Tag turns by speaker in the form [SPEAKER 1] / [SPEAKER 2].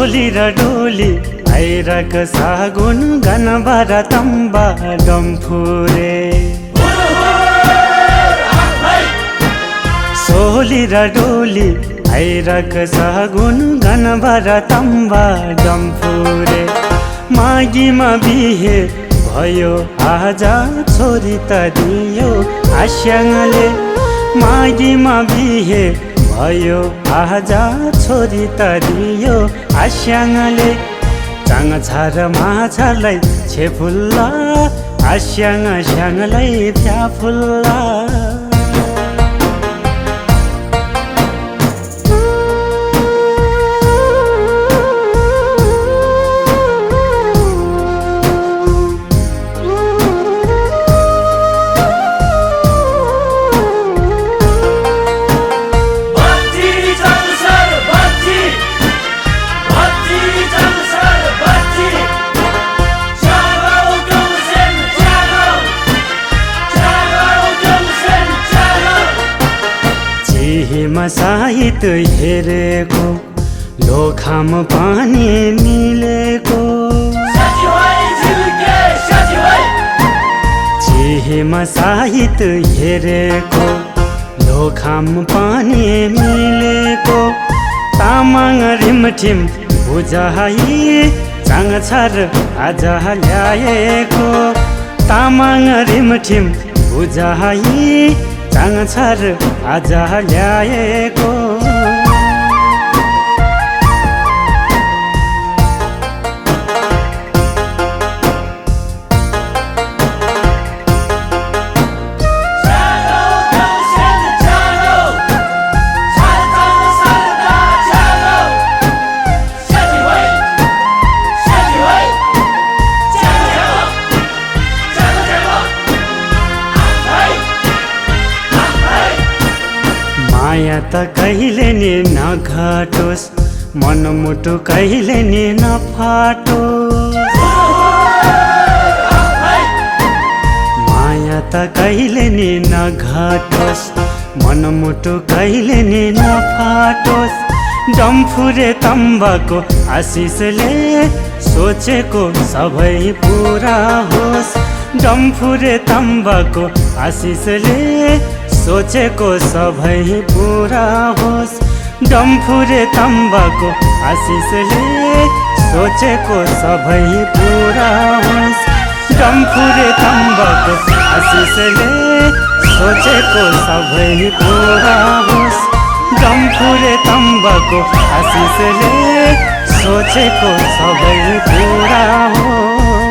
[SPEAKER 1] सोली र डोली आइरक सागुन गनबर तम्बा डम्फुरे सोली र डोली आइरक सागुन गनबर तम्बा डम्फुरे मागीमा बिहे भयो आज छोरी त दियो आस्याङले मागीमा बिहे भयो आज छोरी त दियो आस्याङले चाङ छार माछालाई छेफुल्ला आस्याङ स्याङलाई फ्याफुल्ला साहित हेरेको लोखाम पानी मिलेको चिहेमा साहित हेरेको लोखाम पानी मिलेको तामाङ रिमठिम बुझाइ चाङ छार आज ल्याएको तामाङ रिमठिम बुझाइ चाङ छार आज ल्याएको माया त कहिले नि नघटोस् मनमुटु कहिले नि नफाटोस् माया त कहिले नि नघटोस् मनमुटु कहिले नि नफाटोस् डम्फुरे तम्बाको आशिषले सोचेको सबै पुरा होस् डम्फुरे तम्बाको आशिषले सोचेको सबै पुरा होस् डम्फुरे तम्बाको आशिषले सोचेको सबै पुरा होस् डम्फुरे तम्बाको आशिषले सोचेको सबै पुरा होस् डम्फुरे तम्बाको आशिषले सोचेको सबै पुरा होस्।